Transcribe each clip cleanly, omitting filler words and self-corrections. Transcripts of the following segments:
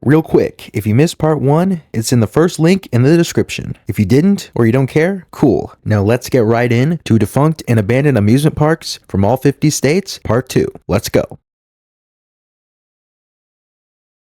Real quick, if you missed part 1, it's in the first link in the description. If you didn't, or you don't care, cool. Now let's get right in to defunct and abandoned amusement parks from all 50 states, part 2. Let's go.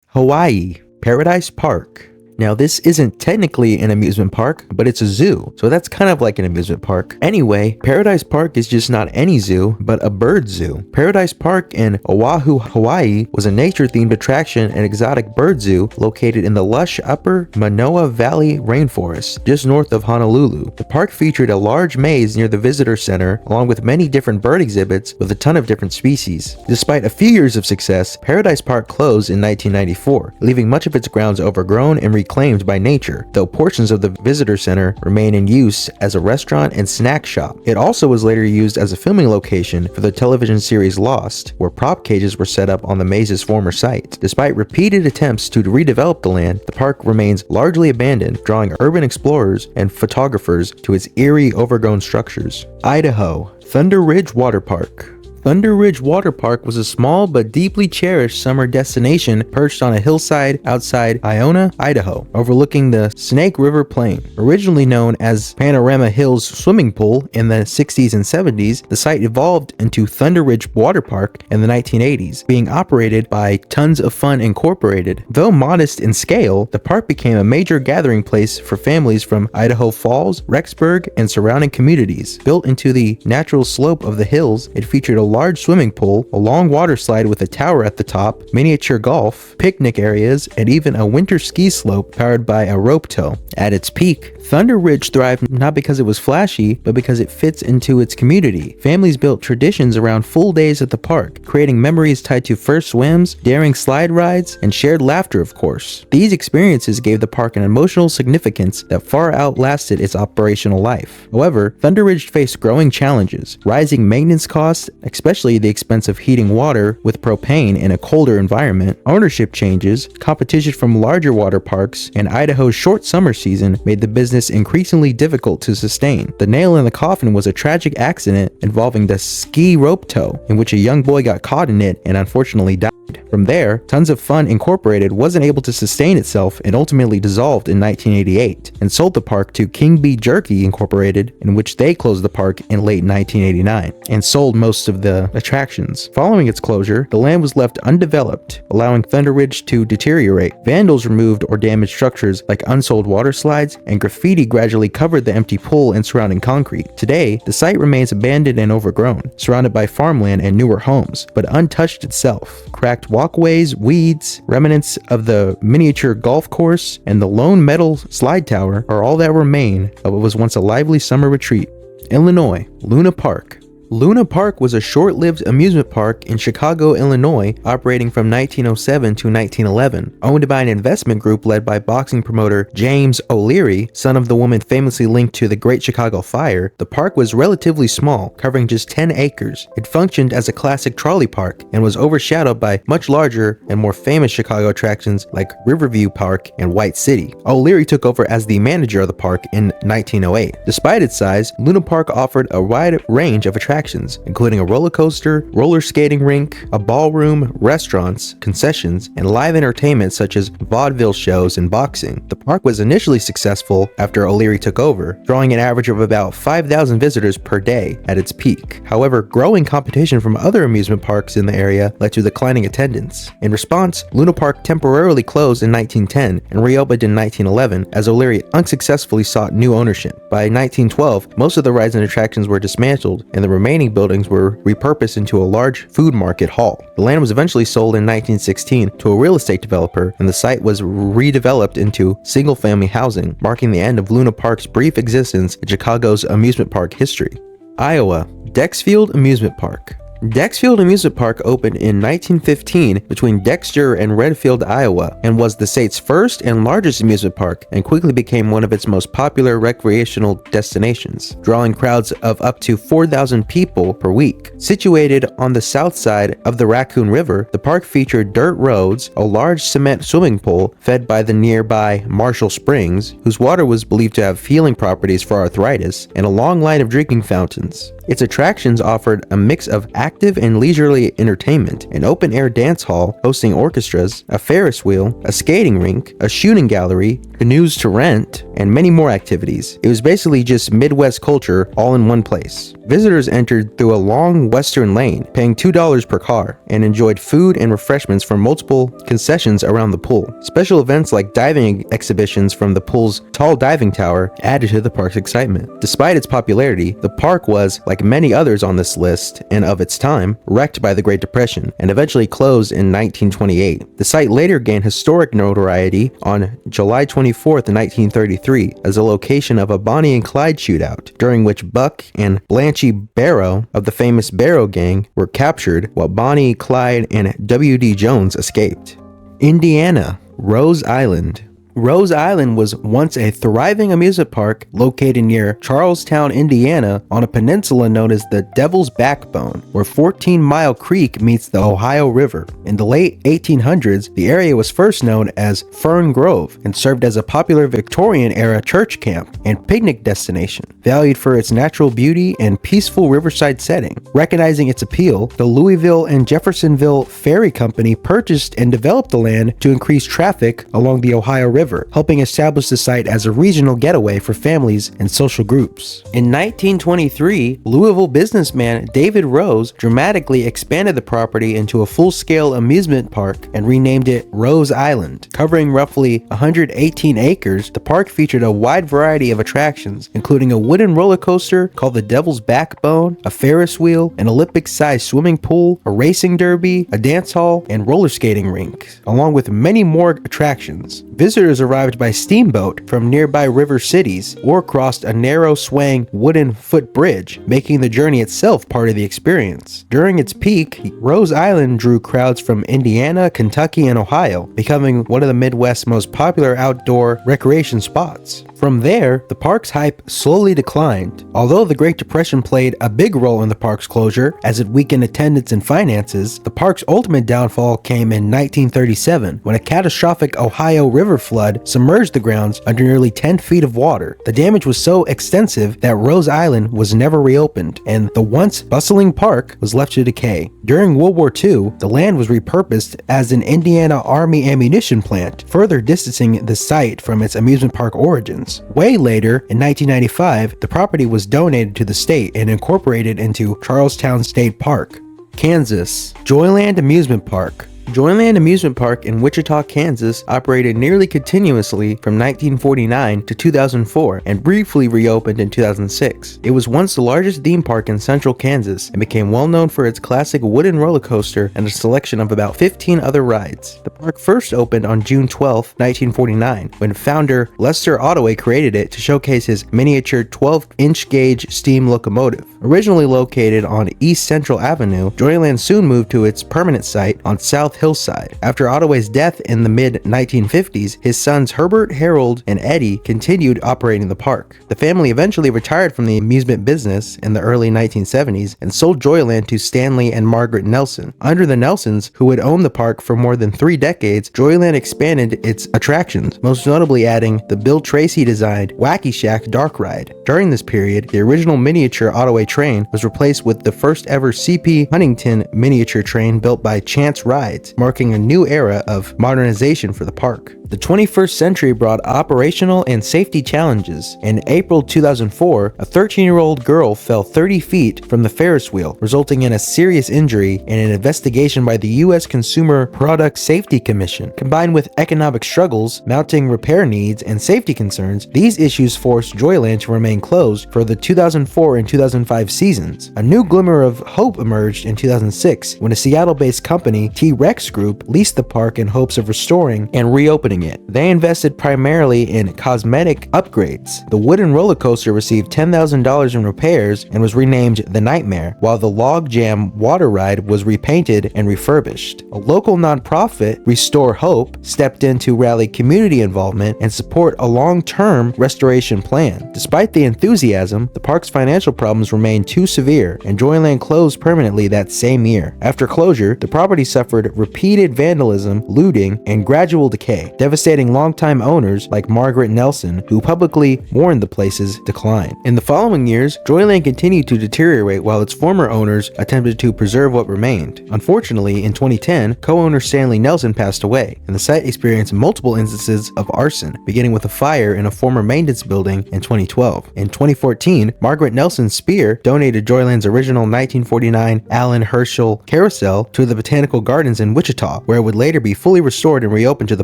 Hawaii, Paradise Park. Now this isn't technically an amusement park, but it's a zoo, so that's kind of like an amusement park. Anyway, Paradise Park is just not any zoo, but a bird zoo. Paradise Park in Oahu, Hawaii was a nature-themed attraction and exotic bird zoo located in the lush upper Manoa Valley rainforest, just north of Honolulu. The park featured a large maze near the visitor center, along with many different bird exhibits with a ton of different species. Despite a few years of success, Paradise Park closed in 1994, leaving much of its grounds overgrown and reclaimed by nature, though portions of the visitor center remain in use as a restaurant and snack shop. It also was later used as a filming location for the television series Lost, where prop cages were set up on the maze's former site. Despite repeated attempts to redevelop the land, the park remains largely abandoned, drawing urban explorers and photographers to its eerie, overgrown structures. Idaho, Thunder Ridge Water Park. Thunder Ridge Water Park was a small but deeply cherished summer destination perched on a hillside outside Iona, Idaho, overlooking the Snake River Plain. Originally known as Panorama Hills Swimming Pool in the 60s and 70s, the site evolved into Thunder Ridge Water Park in the 1980s, being operated by Tons of Fun Incorporated. Though modest in scale, the park became a major gathering place for families from Idaho Falls, Rexburg, and surrounding communities. Built into the natural slope of the hills, it featured a large swimming pool, a long water slide with a tower at the top, miniature golf, picnic areas, and even a winter ski slope powered by a rope tow. At its peak, Thunder Ridge thrived not because it was flashy, but because it fits into its community. Families built traditions around full days at the park, creating memories tied to first swims, daring slide rides, and shared laughter, of course. These experiences gave the park an emotional significance that far outlasted its operational life. However, Thunder Ridge faced growing challenges: rising maintenance costs, especially the expense of heating water with propane in a colder environment, ownership changes, competition from larger water parks, and Idaho's short summer season made the business increasingly difficult to sustain. The nail in the coffin was a tragic accident involving the ski rope tow, in which a young boy got caught in it and unfortunately died. From there, Tons of Fun Incorporated wasn't able to sustain itself and ultimately dissolved in 1988 and sold the park to King Bee Jerky Incorporated, in which they closed the park in late 1989 and sold most of the attractions. Following its closure, the land was left undeveloped, allowing Thunder Ridge to deteriorate. Vandals removed or damaged structures like unsold water slides, and graffiti gradually covered the empty pool and surrounding concrete. Today, the site remains abandoned and overgrown, surrounded by farmland and newer homes, but untouched itself. Cracked walkways, weeds, remnants of the miniature golf course, and the lone metal slide tower are all that remain of what was once a lively summer retreat. Illinois, Luna Park. Luna Park was a short-lived amusement park in Chicago, Illinois, operating from 1907 to 1911. Owned by an investment group led by boxing promoter James O'Leary, son of the woman famously linked to the Great Chicago Fire, the park was relatively small, covering just 10 acres. It functioned as a classic trolley park and was overshadowed by much larger and more famous Chicago attractions like Riverview Park and White City. O'Leary took over as the manager of the park in 1908. Despite its size, Luna Park offered a wide range of attractions, including a roller coaster, roller skating rink, a ballroom, restaurants, concessions, and live entertainment such as vaudeville shows and boxing. The park was initially successful after O'Leary took over, drawing an average of about 5,000 visitors per day at its peak. However, growing competition from other amusement parks in the area led to declining attendance. In response, Luna Park temporarily closed in 1910 and reopened in 1911 as O'Leary unsuccessfully sought new ownership. By 1912, most of the rides and attractions were dismantled, and the remaining buildings were repurposed into a large food market hall. The land was eventually sold in 1916 to a real estate developer, and the site was redeveloped into single-family housing, marking the end of Luna Park's brief existence in Chicago's amusement park history. Iowa, Dexfield Amusement Park. Dexfield Amusement Park opened in 1915 between Dexter and Redfield, Iowa, and was the state's first and largest amusement park, and quickly became one of its most popular recreational destinations, drawing crowds of up to 4,000 people per week. Situated on the south side of the Raccoon River, the park featured dirt roads, a large cement swimming pool fed by the nearby Marshall Springs, whose water was believed to have healing properties for arthritis, and a long line of drinking fountains. Its attractions offered a mix of active and leisurely entertainment, an open-air dance hall hosting orchestras, a Ferris wheel, a skating rink, a shooting gallery, canoes to rent, and many more activities. It was basically just Midwest culture all in one place. Visitors entered through a long western lane, paying $2 per car, and enjoyed food and refreshments from multiple concessions around the pool. Special events like diving exhibitions from the pool's tall diving tower added to the park's excitement. Despite its popularity, the park was, like many others on this list and of its time, wrecked by the Great Depression and eventually closed in 1928. The site later gained historic notoriety on July 24, 1933, as a location of a Bonnie and Clyde shootout, during which Buck and Blanche Barrow of the famous Barrow Gang were captured, while Bonnie, Clyde, and W.D. Jones escaped. Indiana, Rose Island. Rose Island was once a thriving amusement park located near Charlestown, Indiana, on a peninsula known as the Devil's Backbone, where 14 Mile Creek meets the Ohio River. In the late 1800s, the area was first known as Fern Grove and served as a popular Victorian-era church camp and picnic destination, valued for its natural beauty and peaceful riverside setting. Recognizing its appeal, the Louisville and Jeffersonville Ferry Company purchased and developed the land to increase traffic along the Ohio River, helping establish the site as a regional getaway for families and social groups. In 1923, Louisville businessman David Rose dramatically expanded the property into a full-scale amusement park and renamed it Rose Island. Covering roughly 118 acres, the park featured a wide variety of attractions, including a wooden roller coaster called the Devil's Backbone, a Ferris wheel, an Olympic-sized swimming pool, a racing derby, a dance hall, and roller skating rinks, along with many more attractions. Visitors arrived by steamboat from nearby river cities or crossed a narrow swaying wooden footbridge, making the journey itself part of the experience. During its peak, Rose Island drew crowds from Indiana, Kentucky, and Ohio, becoming one of the Midwest's most popular outdoor recreation spots. From there, the park's hype slowly declined. Although the Great Depression played a big role in the park's closure, as it weakened attendance and finances, the park's ultimate downfall came in 1937, when a catastrophic Ohio River flood submerged the grounds under nearly 10 feet of water. The damage was so extensive that Rose Island was never reopened, and the once bustling park was left to decay. During World War II, the land was repurposed as an Indiana Army ammunition plant, further distancing the site from its amusement park origins. Way later, in 1995, the property was donated to the state and incorporated into Charlestown State Park. Kansas, Joyland Amusement Park. Joyland Amusement Park in Wichita, Kansas operated nearly continuously from 1949 to 2004 and briefly reopened in 2006. It was once the largest theme park in central Kansas and became well known for its classic wooden roller coaster and a selection of about 15 other rides. The park first opened on June 12, 1949, when founder Lester Ottaway created it to showcase his miniature 12-inch gauge steam locomotive. Originally located on East Central Avenue, Joyland soon moved to its permanent site on South Hillside. After Ottaway's death in the mid-1950s, his sons Herbert, Harold, and Eddie continued operating the park. The family eventually retired from the amusement business in the early 1970s and sold Joyland to Stanley and Margaret Nelson. Under the Nelsons, who had owned the park for more than 3 decades, Joyland expanded its attractions, most notably adding the Bill Tracy-designed Wacky Shack Dark Ride. During this period, the original miniature Ottaway train was replaced with the first ever C.P. Huntington miniature train built by Chance Rides, marking a new era of modernization for the park. The 21st century brought operational and safety challenges. In April 2004, a 13-year-old girl fell 30 feet from the Ferris wheel, resulting in a serious injury, and an investigation by the U.S. Consumer Product Safety Commission. Combined with economic struggles, mounting repair needs, and safety concerns, these issues forced Joyland to remain closed for the 2004 and 2005 seasons. A new glimmer of hope emerged in 2006 when a Seattle-based company, T-Rex Group, leased the park in hopes of restoring and reopening it. They invested primarily in cosmetic upgrades. The wooden roller coaster received $10,000 in repairs and was renamed The Nightmare, while the Log Jam water ride was repainted and refurbished. A local nonprofit, Restore Hope, stepped in to rally community involvement and support a long-term restoration plan. Despite the enthusiasm, the park's financial problems remained too severe, and Joyland closed permanently that same year. After closure, the property suffered repeated vandalism, looting, and gradual decay, devastating longtime owners like Margaret Nelson, who publicly mourned the place's decline. In the following years, Joyland continued to deteriorate while its former owners attempted to preserve what remained. Unfortunately, in 2010, co-owner Stanley Nelson passed away, and the site experienced multiple instances of arson, beginning with a fire in a former maintenance building in 2012. In 2014, Margaret Nelson Spear donated Joyland's original 1949 Allen Herschel carousel to the Botanical Gardens in Wichita, where it would later be fully restored and reopened to the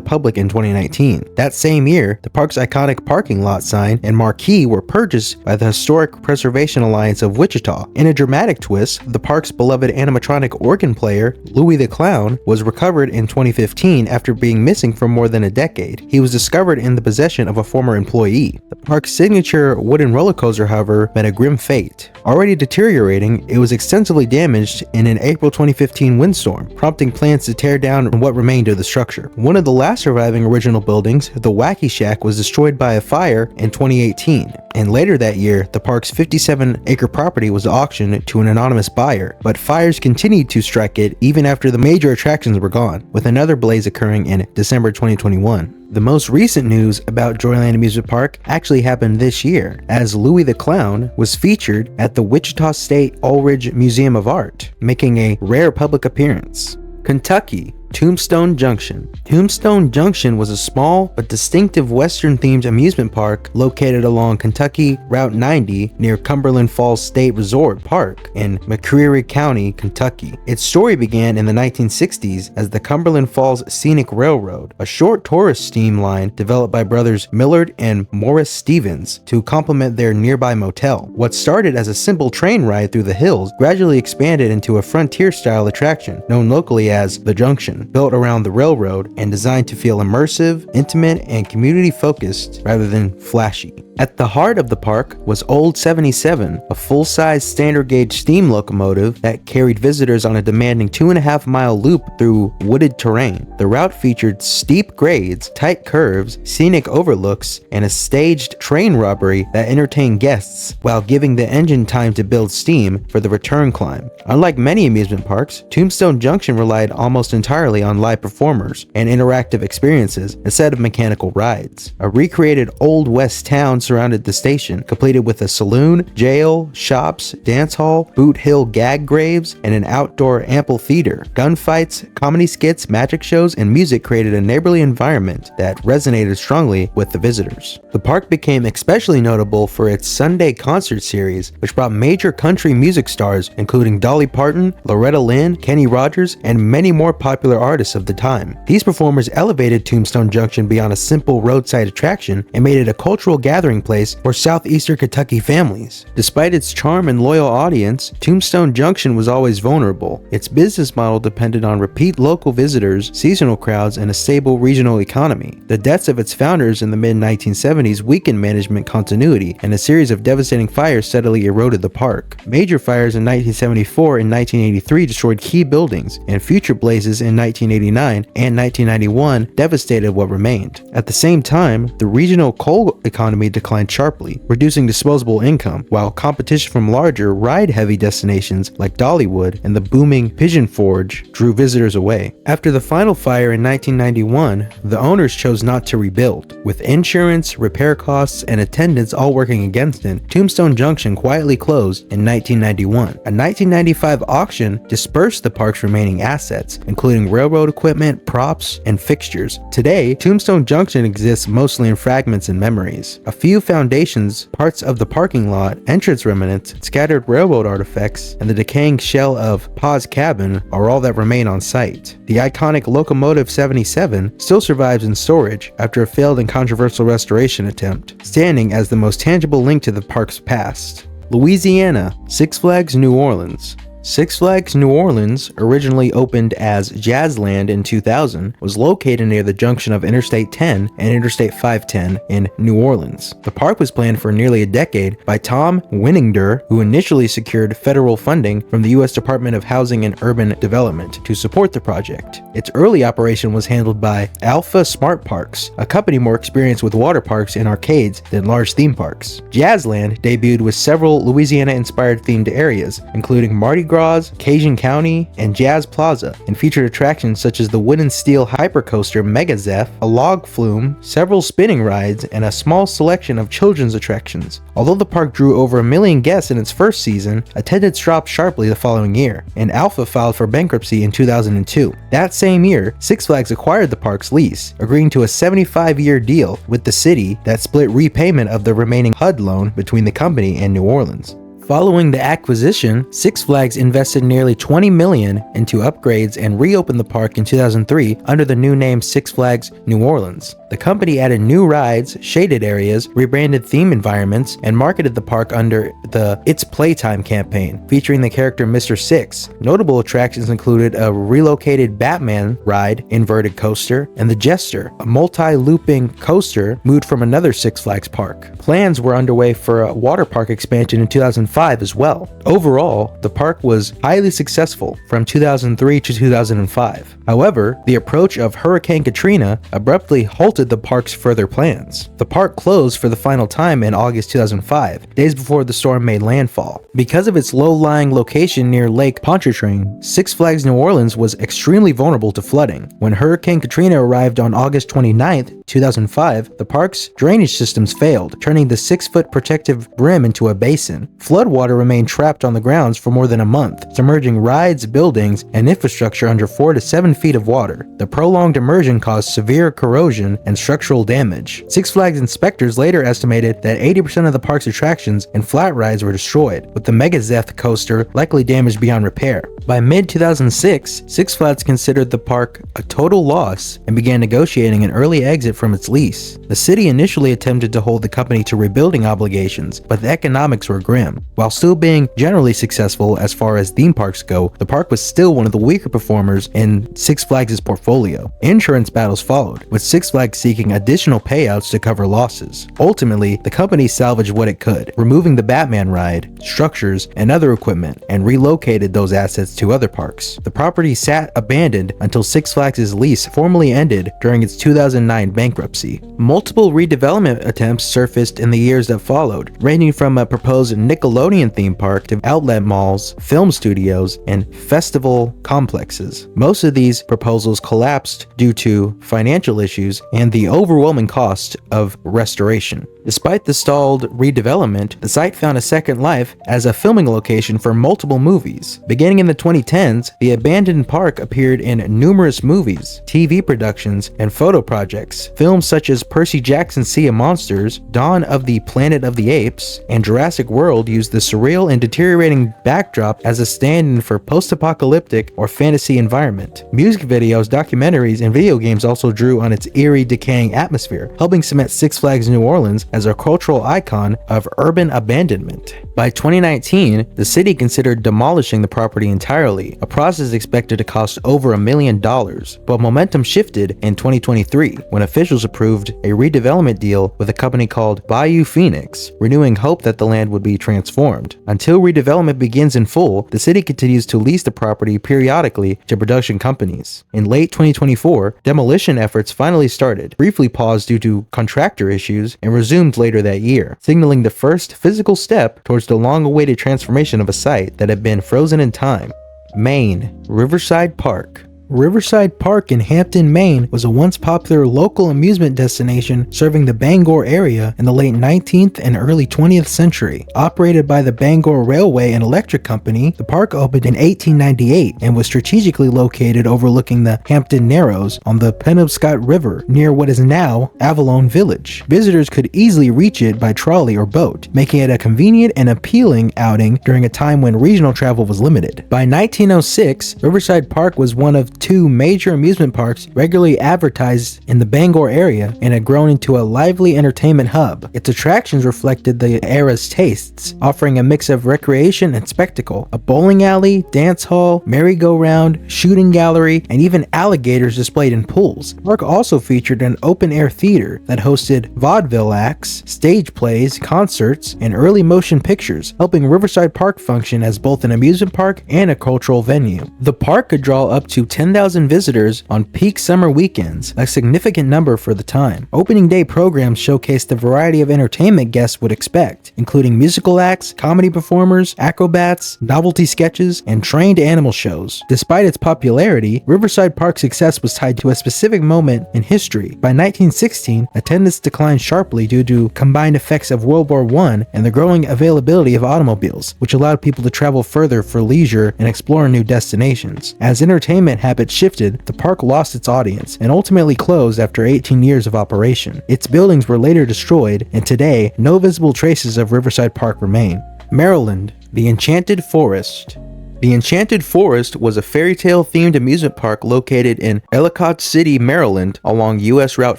public in 2019. That same year, the park's iconic parking lot sign and marquee were purchased by the Historic Preservation Alliance of Wichita. In a dramatic twist, the park's beloved animatronic organ player, Louie the Clown, was recovered in 2015 after being missing for more than a decade. He was discovered in the possession of a former employee. The park's signature wooden roller coaster, however, met a grim fate. Already deteriorating, it was extensively damaged in an April 2015 windstorm, prompting plans to tear down what remained of the structure. One of the last surviving original buildings, the Wacky Shack, was destroyed by a fire in 2018. And later that year, the park's 57-acre property was auctioned to an anonymous buyer, but fires continued to strike it even after the major attractions were gone, with another blaze occurring in December 2021. The most recent news about Joyland Amusement Park actually happened this year, as Louie the Clown was featured at the Wichita State Ulrich Museum of Art, making a rare public appearance. Kentucky. Tombstone Junction. Tombstone Junction was a small but distinctive Western-themed amusement park located along Kentucky Route 90 near Cumberland Falls State Resort Park in McCreary County, Kentucky. Its story began in the 1960s as the Cumberland Falls Scenic Railroad, a short tourist steam line developed by brothers Millard and Morris Stevens to complement their nearby motel. What started as a simple train ride through the hills gradually expanded into a frontier-style attraction known locally as the Junction, built around the railroad and designed to feel immersive, intimate, and community-focused rather than flashy. At the heart of the park was Old 77, a full-size standard-gauge steam locomotive that carried visitors on a demanding 2.5-mile loop through wooded terrain. The route featured steep grades, tight curves, scenic overlooks, and a staged train robbery that entertained guests while giving the engine time to build steam for the return climb. Unlike many amusement parks, Tombstone Junction relied almost entirely on live performers and interactive experiences instead of mechanical rides. A recreated Old West town surrounded the station, completed with a saloon, jail, shops, dance hall, boot hill gag graves, and an outdoor amphitheater. Gunfights, comedy skits, magic shows, and music created a neighborly environment that resonated strongly with the visitors. The park became especially notable for its Sunday concert series, which brought major country music stars including Dolly Parton, Loretta Lynn, Kenny Rogers, and many more popular artists of the time. These performers elevated Tombstone Junction beyond a simple roadside attraction and made it a cultural gathering place for southeastern Kentucky families. Despite its charm and loyal audience, Tombstone Junction was always vulnerable. Its business model depended on repeat local visitors, seasonal crowds, and a stable regional economy. The deaths of its founders in the mid-1970s weakened management continuity, and a series of devastating fires steadily eroded the park. Major fires in 1974 and 1983 destroyed key buildings, and future blazes in 1989 and 1991 devastated what remained. At the same time, the regional coal economy declined sharply, reducing disposable income, while competition from larger ride-heavy destinations like Dollywood and the booming Pigeon Forge drew visitors away. After the final fire in 1991, the owners chose not to rebuild. With insurance, repair costs, and attendance all working against it, Tombstone Junction quietly closed in 1991. A 1995 auction dispersed the park's remaining assets, including railroad equipment, props, and fixtures. Today, Tombstone Junction exists mostly in fragments and memories. A few foundations, parts of the parking lot, entrance remnants, scattered railroad artifacts, and the decaying shell of Pa's cabin are all that remain on site. The iconic Locomotive 77 still survives in storage after a failed and controversial restoration attempt, standing as the most tangible link to the park's past. Louisiana, Six Flags New Orleans. Six Flags New Orleans, originally opened as Jazzland in 2000, was located near the junction of Interstate 10 and Interstate 510 in New Orleans. The park was planned for nearly a decade by Tom Winninger, who initially secured federal funding from the U.S. Department of Housing and Urban Development to support the project. Its early operation was handled by Alpha Smart Parks, a company more experienced with water parks and arcades than large theme parks. Jazzland debuted with several Louisiana-inspired themed areas, including Mardi Gras Gras, Cajun County, and Jazz Plaza, and featured attractions such as the wood and steel hypercoaster Mega Zeph, a log flume, several spinning rides, and a small selection of children's attractions. Although the park drew over 1 million guests in its first season, attendance dropped sharply the following year, and Alpha filed for bankruptcy in 2002. That same year, Six Flags acquired the park's lease, agreeing to a 75-year deal with the city that split repayment of the remaining HUD loan between the company and New Orleans. Following the acquisition, Six Flags invested nearly $20 million into upgrades and reopened the park in 2003 under the new name Six Flags New Orleans. The company added new rides, shaded areas, rebranded theme environments, and marketed the park under the It's Playtime campaign, featuring the character Mr. Six. Notable attractions included a relocated Batman ride, inverted coaster, and the Jester, a multi-looping coaster moved from another Six Flags park. Plans were underway for a water park expansion in 2005 as well. Overall, the park was highly successful from 2003 to 2005. However, the approach of Hurricane Katrina abruptly halted the park's further plans. The park closed for the final time in August 2005, days before the storm made landfall. Because of its low-lying location near Lake Pontchartrain, Six Flags New Orleans was extremely vulnerable to flooding. When Hurricane Katrina arrived on August 29, 2005, the park's drainage systems failed, turning the 6-foot protective brim into a basin. Floodwater remained trapped on the grounds for more than a month, submerging rides, buildings, and infrastructure under 4 to 7 feet of water. The prolonged immersion caused severe corrosion and structural damage. Six Flags inspectors later estimated that 80% of the park's attractions and flat rides were destroyed, with the Mega Zeph coaster likely damaged beyond repair. By mid-2006, Six Flags considered the park a total loss and began negotiating an early exit from its lease. The city initially attempted to hold the company to rebuilding obligations, but the economics were grim. While still being generally successful as far as theme parks go, the park was still one of the weaker performers in Six Flags' portfolio. Insurance battles followed, with Six Flags seeking additional payouts to cover losses. Ultimately, the company salvaged what it could, removing the Batman ride, structures, and other equipment, and relocated those assets to other parks. The property sat abandoned until Six Flags' lease formally ended during its 2009 bankruptcy. Multiple redevelopment attempts surfaced in the years that followed, ranging from a proposed Nickelodeon theme park to outlet malls, film studios, and festival complexes. Most of these proposals collapsed due to financial issues and the overwhelming cost of restoration. Despite the stalled redevelopment, the site found a second life as a filming location for multiple movies. Beginning in the 2010s, the abandoned park appeared in numerous movies, TV productions, and photo projects. Films such as Percy Jackson's Sea of Monsters, Dawn of the Planet of the Apes, and Jurassic World used the surreal and deteriorating backdrop as a stand-in for post-apocalyptic or fantasy environment. Music videos, documentaries, and video games also drew on its eerie, decaying atmosphere, helping cement Six Flags New Orleans as a cultural icon of urban abandonment. By 2019, the city considered demolishing the property entirely, a process expected to cost over $1 million, but momentum shifted in 2023 when officials approved a redevelopment deal with a company called Bayou Phoenix, renewing hope that the land would be transformed. Until redevelopment begins in full, the city continues to lease the property periodically to production companies. In late 2024, demolition efforts finally started, briefly paused due to contractor issues, and resumed later that year, signaling the first physical step towards the long-awaited transformation of a site that had been frozen in time. Maine, Riverside Park. Riverside Park in Hampton, Maine was a once popular local amusement destination serving the Bangor area in the late 19th and early 20th century. Operated by the Bangor Railway and Electric Company, the park opened in 1898 and was strategically located overlooking the Hampton Narrows on the Penobscot River near what is now Avalon Village. Visitors could easily reach it by trolley or boat, making it a convenient and appealing outing during a time when regional travel was limited. By 1906, Riverside Park was one of 2 major amusement parks regularly advertised in the Bangor area and had grown into a lively entertainment hub. Its attractions reflected the era's tastes, offering a mix of recreation and spectacle. A bowling alley, dance hall, merry-go-round, shooting gallery, and even alligators displayed in pools. The park also featured an open-air theater that hosted vaudeville acts, stage plays, concerts, and early motion pictures, helping Riverside Park function as both an amusement park and a cultural venue. The park could draw up to 10 10,000 visitors on peak summer weekends, a significant number for the time. Opening day programs showcased the variety of entertainment guests would expect, including musical acts, comedy performers, acrobats, novelty sketches, and trained animal shows. Despite its popularity, Riverside Park's success was tied to a specific moment in history. By 1916, attendance declined sharply due to combined effects of World War I and the growing availability of automobiles, which allowed people to travel further for leisure and explore new destinations. As entertainment habits shifted, the park lost its audience and ultimately closed after 18 years of operation. Its buildings were later destroyed, and today, no visible traces of Riverside Park remain. Maryland, the Enchanted Forest. The Enchanted Forest was a fairy tale themed amusement park located in Ellicott City, Maryland, along US Route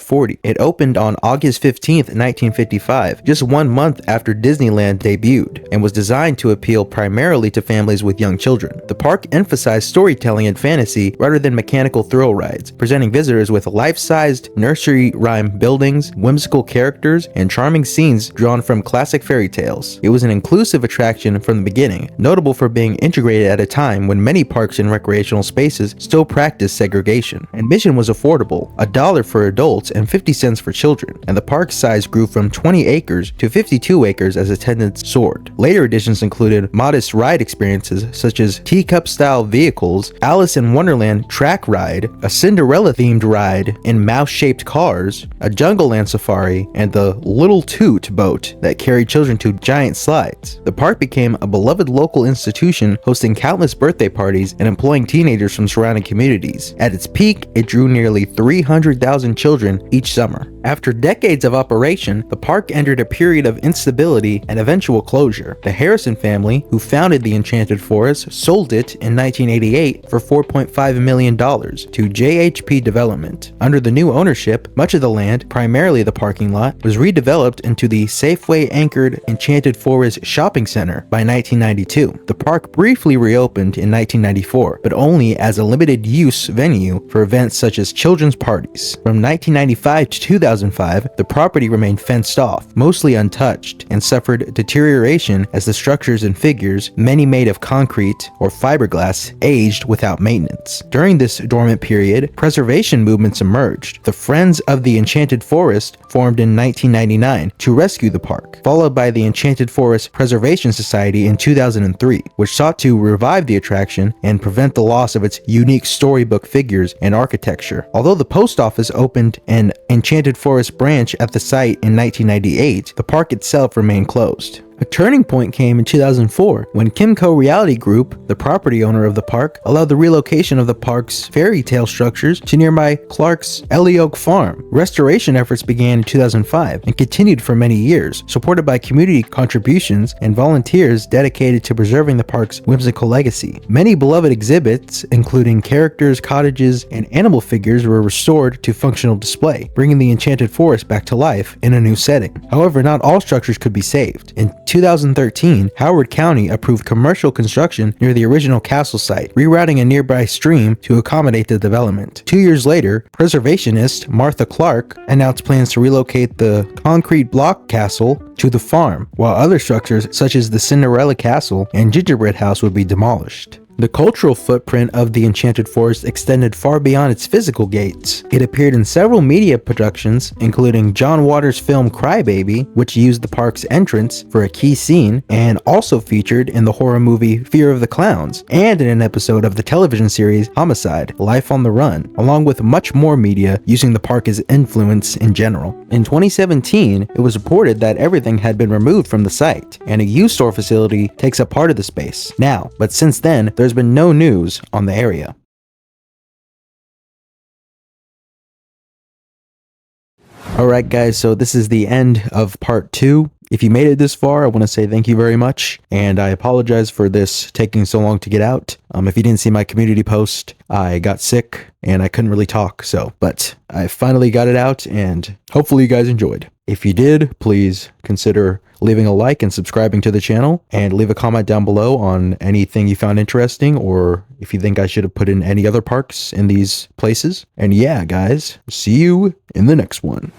40. It opened on August 15, 1955, just 1 month after Disneyland debuted, and was designed to appeal primarily to families with young children. The park emphasized storytelling and fantasy rather than mechanical thrill rides, presenting visitors with life-sized nursery rhyme buildings, whimsical characters, and charming scenes drawn from classic fairy tales. It was an inclusive attraction from the beginning, notable for being integrated at a time when many parks and recreational spaces still practice segregation. Admission was affordable, $1 for adults and 50 cents for children, and the park size grew from 20 acres to 52 acres as attendance soared. Later additions included modest ride experiences such as teacup-style vehicles, Alice in Wonderland track ride, a Cinderella-themed ride in mouse-shaped cars, a Jungle Land safari, and the Little Toot boat that carried children to giant slides. The park became a beloved local institution, hosting countless birthday parties and employing teenagers from surrounding communities. At its peak, it drew nearly 300,000 children each summer. After decades of operation, the park entered a period of instability and eventual closure. The Harrison family, who founded the Enchanted Forest, sold it in 1988 for $4.5 million to JHP Development. Under the new ownership, much of the land, primarily the parking lot, was redeveloped into the Safeway-anchored Enchanted Forest Shopping Center by 1992. The park briefly reopened in 1994, but only as a limited-use venue for events such as children's parties. From 1995 to 2005, the property remained fenced off, mostly untouched, and suffered deterioration as the structures and figures, many made of concrete or fiberglass, aged without maintenance. During this dormant period, preservation movements emerged. The Friends of the Enchanted Forest formed in 1999 to rescue the park, followed by the Enchanted Forest Preservation Society in 2003, which sought to revive the attraction and prevent the loss of its unique storybook figures and architecture. Although the post office opened an Enchanted Forest branch at the site in 1998, the park itself remained closed. A turning point came in 2004 when Kimco Realty Group, the property owner of the park, allowed the relocation of the park's fairy tale structures to nearby Clark's Ellie Oak Farm. Restoration efforts began in 2005 and continued for many years, supported by community contributions and volunteers dedicated to preserving the park's whimsical legacy. Many beloved exhibits, including characters, cottages, and animal figures, were restored to functional display, bringing the Enchanted Forest back to life in a new setting. However, not all structures could be saved. In 2013, Howard County approved commercial construction near the original castle site, rerouting a nearby stream to accommodate the development. 2 years later, preservationist Martha Clark announced plans to relocate the concrete block castle to the farm, while other structures such as the Cinderella Castle and Gingerbread House would be demolished. The cultural footprint of the Enchanted Forest extended far beyond its physical gates. It appeared in several media productions, including John Waters' film Crybaby, which used the park's entrance for a key scene, and also featured in the horror movie Fear of the Clowns, and in an episode of the television series Homicide: Life on the Run, along with much more media using the park as influence in general. In 2017, it was reported that everything had been removed from the site, and a U-Store facility takes up part of the space now, but since then, there's been no news on the area. Alright guys, so this is the end of part 2. If you made it this far, I want to say thank you very much, and I apologize for this taking so long to get out. If you didn't see my community post, I got sick and I couldn't really talk, but I finally got it out, and hopefully you guys enjoyed. If you did, please consider leaving a like and subscribing to the channel, and leave a comment down below on anything you found interesting, or if you think I should have put in any other parks in these places. And yeah, guys, see you in the next one.